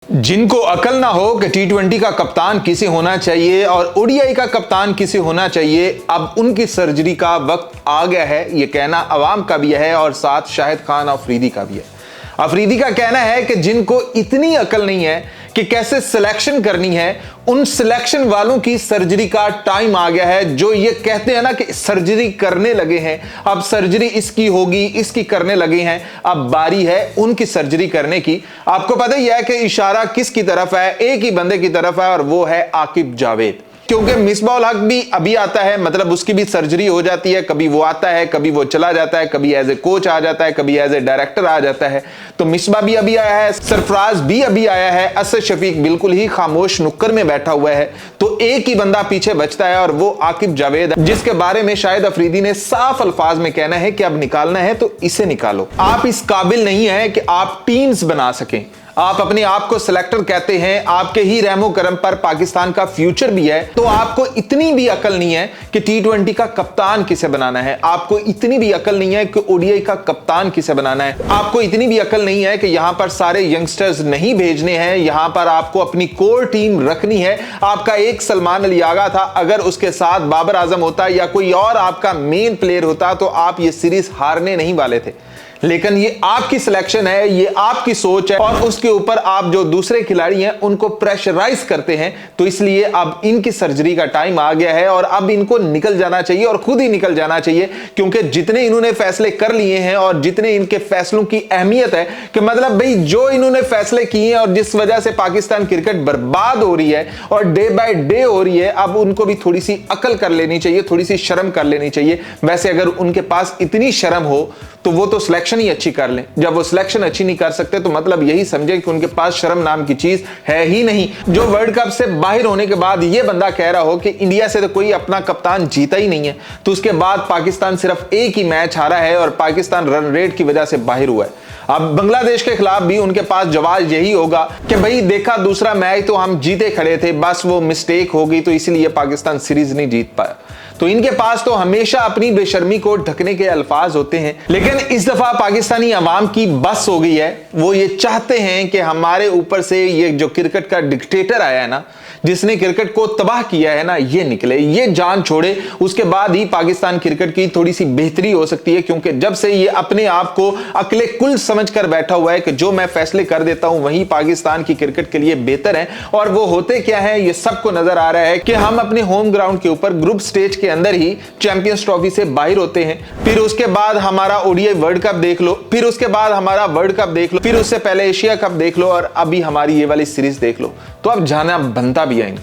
जिनको अकल ना हो कि टी20 का कप्तान किसे होना चाहिए और ओडीआई का कप्तान किसे होना चाहिए, अब उनकी सर्जरी का वक्त आ गया है। ये कहना अवाम का भी है और साथ शाहिद खान अफरीदी का भी है। अफरीदी का कहना है कि जिनको इतनी अकल नहीं है कि कैसे सिलेक्शन करनी है, उन सिलेक्शन वालों की सर्जरी का टाइम आ गया है। जो ये कहते हैं ना कि सर्जरी करने लगे हैं, अब सर्जरी इसकी होगी, इसकी करने लगे हैं, अब बारी है उनकी सर्जरी करने की। आपको पता ही है कि इशारा किसकी तरफ है, एक ही बंदे की तरफ है और वो है आकिब जावेद। क्योंकि मिसबाह उल हक भी अभी आता है, मतलब उसकी भी सर्जरी हो जाती है। कभी वो आता है, कभी वो चला जाता है, कभी एज ए कोच आ जाता है, कभी एज ए डायरेक्टर आ जाता है। तो मिसबाह भी अभी आया है, सरफराज भी अभी आया है, असद शफीक बिल्कुल ही खामोश नुक्कर में बैठा हुआ है। तो एक ही बंदा पीछे बचता है और वो आकिब जावेद, जिसके बारे में शायद अफरीदी ने साफ अल्फाज में कहना है कि अब निकालना है तो इसे निकालो। आप इस काबिल नहीं है कि आप टीम्स बना सकें। आप अपने आप को सिलेक्टर कहते हैं, आपके ही रहमो करम पर पाकिस्तान का फ्यूचर भी है। तो आपको इतनी भी अकल नहीं है कि टी20 का कप्तान किसे बनाना है, आपको इतनी भी अकल नहीं है कि ओडीआई का कप्तान किसे बनाना है, आपको इतनी भी अकल नहीं है कि यहां पर सारे यंगस्टर्स नहीं भेजने हैं, यहां पर आपको अपनी कोर टीम रखनी है। आपका एक सलमान अली आगा था, अगर उसके साथ बाबर आजम होता या कोई और आपका मेन प्लेयर होता तो आप ये सीरीज हारने नहीं वाले थे। लेकिन ये आपकी सिलेक्शन है, ये आपकी सोच है और उसके ऊपर आप जो दूसरे खिलाड़ी हैं उनको प्रेशराइज करते हैं। तो इसलिए अब इनकी सर्जरी का टाइम आ गया है और अब इनको निकल जाना चाहिए और खुद ही निकल जाना चाहिए। क्योंकि जितने इन्होंने फैसले कर लिए हैं और जितने इनके फैसलों की अहमियत है कि मतलब भाई जो इन्होंने फैसले किए हैं और जिस वजह से पाकिस्तान क्रिकेट बर्बाद हो रही है और डे बाय डे हो रही है, अब उनको भी थोड़ी सी अकल कर लेनी चाहिए, थोड़ी सी शर्म कर लेनी चाहिए। वैसे अगर उनके पास इतनी शर्म हो तो वो तो सिलेक्शन ही अच्छी कर लें। जब वो सिलेक्शन अच्छी नहीं कर सकते तो मतलब यही समझे कि उनके पास शर्म नाम की चीज है ही नहीं। जो वर्ल्ड कप से बाहर होने के बाद ये बंदा कह रहा हो कि इंडिया से तो कोई अपना कप्तान जीता ही नहीं है, तो उसके बाद पाकिस्तान सिर्फ एक ही मैच हारा है और पाकिस्तान रन रेट की वजह से बाहर हुआ है। अब बांग्लादेश के खिलाफ भी उनके पास जवाब यही होगा कि भाई देखा दूसरा मैच तो हम जीते खड़े थे, बस वो मिस्टेक हो गई तो इसलिए पाकिस्तान सीरीज नहीं जीत पाया। तो इनके पास तो हमेशा अपनी बेशर्मी को ढकने के अल्फाज होते हैं। लेकिन इस दफा पाकिस्तानी अवाम की बस हो गई है। वो ये चाहते हैं कि हमारे ऊपर से ये जो क्रिकेट का डिक्टेटर आया है ना, जिसने क्रिकेट को तबाह किया है ना, ये निकले, ये जान छोड़े। उसके बाद ही पाकिस्तान क्रिकेट की थोड़ी सी बेहतरी हो सकती है। क्योंकि जब से ये अपने आप को अकले कुल समझकर बैठा हुआ है कि जो मैं फैसले कर देता हूं वही पाकिस्तान की क्रिकेट के लिए बेहतर है, और वो होते क्या है ये सबको नजर आ रहा है कि हम अपने होम ग्राउंड के ऊपर ग्रुप स्टेज के अंदर ही चैंपियंस ट्रॉफी से बाहर होते हैं। फिर उसके बाद हमारा ओडीआई वर्ल्ड कप देख लो, फिर उसके बाद हमारा वर्ल्ड कप देख लो, फिर उससे पहले एशिया कप देख लो और अभी हमारी ये वाली सीरीज देख लो। तो अब जाना बनता भी है इनका।